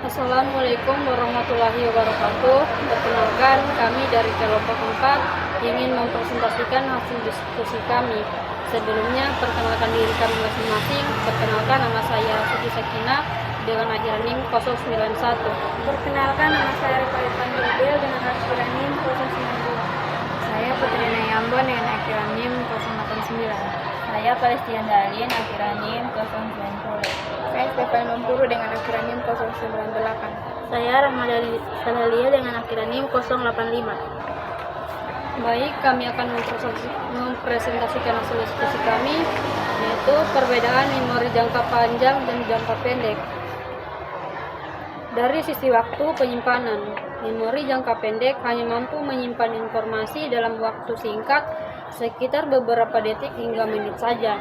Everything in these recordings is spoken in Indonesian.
Assalamualaikum warahmatullahi wabarakatuh. Perkenalkan, kami dari kelompok 4 ingin mempresentasikan hasil diskusi kami. Sebelumnya, perkenalkan diri kami masing-masing. Perkenalkan, nama saya Siti Sakinah dengan akhiran NIM 091. Perkenalkan, nama saya Rifaitan Jubil dengan akhiran NIM 092. Saya Putri Nayambon dengan akhiran NIM 089. Saya Palestian Dalin akhiran NIM 090. Saya Stefan Mempuru dengan akhiran NIM 098. Saya Rahmadali Salalia dengan akhiran NIM 085. Baik, kami akan mempresentasikan hasil diskusi kami, yaitu perbedaan memori jangka panjang dan jangka pendek. Dari sisi waktu penyimpanan, memori jangka pendek hanya mampu menyimpan informasi dalam waktu singkat, sekitar beberapa detik hingga menit saja.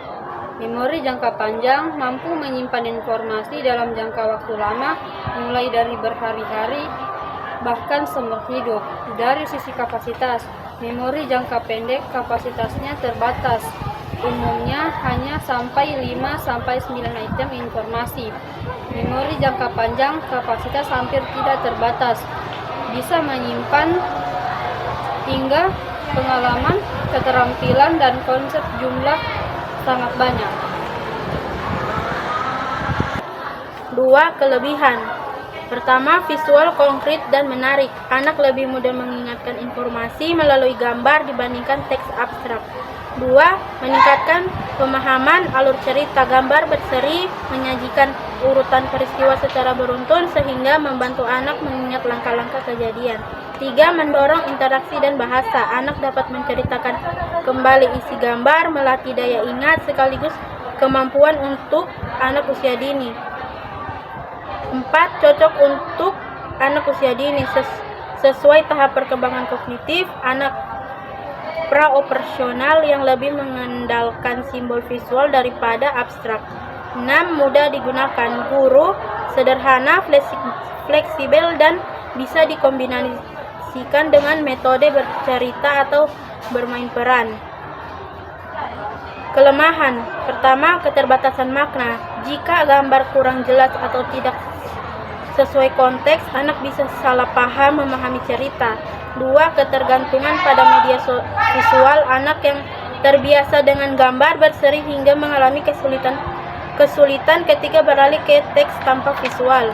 Memori jangka panjang mampu menyimpan informasi dalam jangka waktu lama, mulai dari berhari-hari, bahkan seumur hidup. Dari sisi kapasitas, memori jangka pendek kapasitasnya terbatas. Umumnya hanya sampai 5-9 item informasi. Memori jangka panjang kapasitas hampir tidak terbatas. Bisa menyimpan hingga pengalaman, keterampilan, dan konsep jumlah sangat banyak. 2. Kelebihan. Pertama, visual konkret dan menarik. Anak lebih mudah mengingatkan informasi melalui gambar dibandingkan teks abstrak. 2. Meningkatkan pemahaman alur cerita. Gambar berseri menyajikan urutan peristiwa secara beruntun sehingga membantu anak mengingat langkah-langkah kejadian. 3. Mendorong interaksi dan bahasa. Anak dapat menceritakan kembali isi gambar, melatih daya ingat sekaligus kemampuan untuk anak usia dini. 4. Cocok untuk anak usia dini sesuai tahap perkembangan kognitif. Anak praoperasional yang lebih mengandalkan simbol visual daripada abstrak. 6. Mudah digunakan. Guru sederhana, fleksibel, dan bisa dikombinasikan dengan metode bercerita atau bermain peran. Kelemahan. Pertama, keterbatasan makna. Jika gambar kurang jelas atau tidak sesuai konteks, anak bisa salah paham memahami cerita. 2. Ketergantungan pada media visual. Anak yang terbiasa dengan gambar berseri hingga mengalami kesulitan ketika beralih ke teks tanpa visual.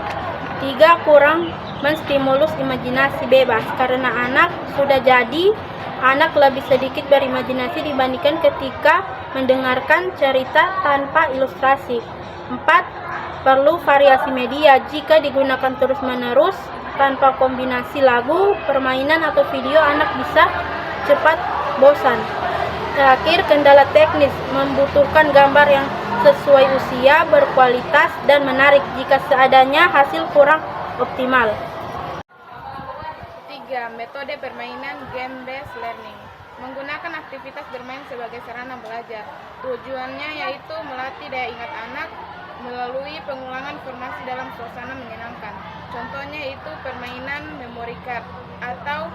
3. Kurang menstimulus imajinasi bebas. Karena anak sudah jadi, anak lebih sedikit berimajinasi dibandingkan ketika mendengarkan cerita tanpa ilustrasi. 4. Perlu variasi media. Jika digunakan terus-menerus tanpa kombinasi lagu, permainan, atau video, anak bisa cepat bosan. Terakhir, kendala teknis. Membutuhkan gambar yang sesuai usia, berkualitas, dan menarik. Jika seadanya, hasil kurang optimal. 3. Metode permainan game-based learning. Menggunakan aktivitas bermain sebagai sarana belajar. Tujuannya yaitu melatih daya ingat anak melalui pengulangan informasi dalam suasana menyenangkan. Contohnya itu permainan memory card atau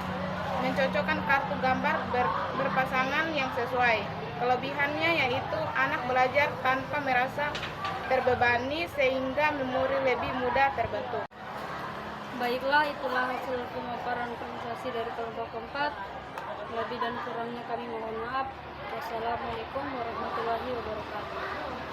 mencocokkan kartu gambar berpasangan yang sesuai. Kelebihannya yaitu anak belajar tanpa merasa terbebani sehingga memori lebih mudah terbentuk. Baiklah, itulah hasil pemaparan presentasi dari kelompok 4. Lebih dan kurangnya kami mohon maaf. Wassalamualaikum warahmatullahi wabarakatuh.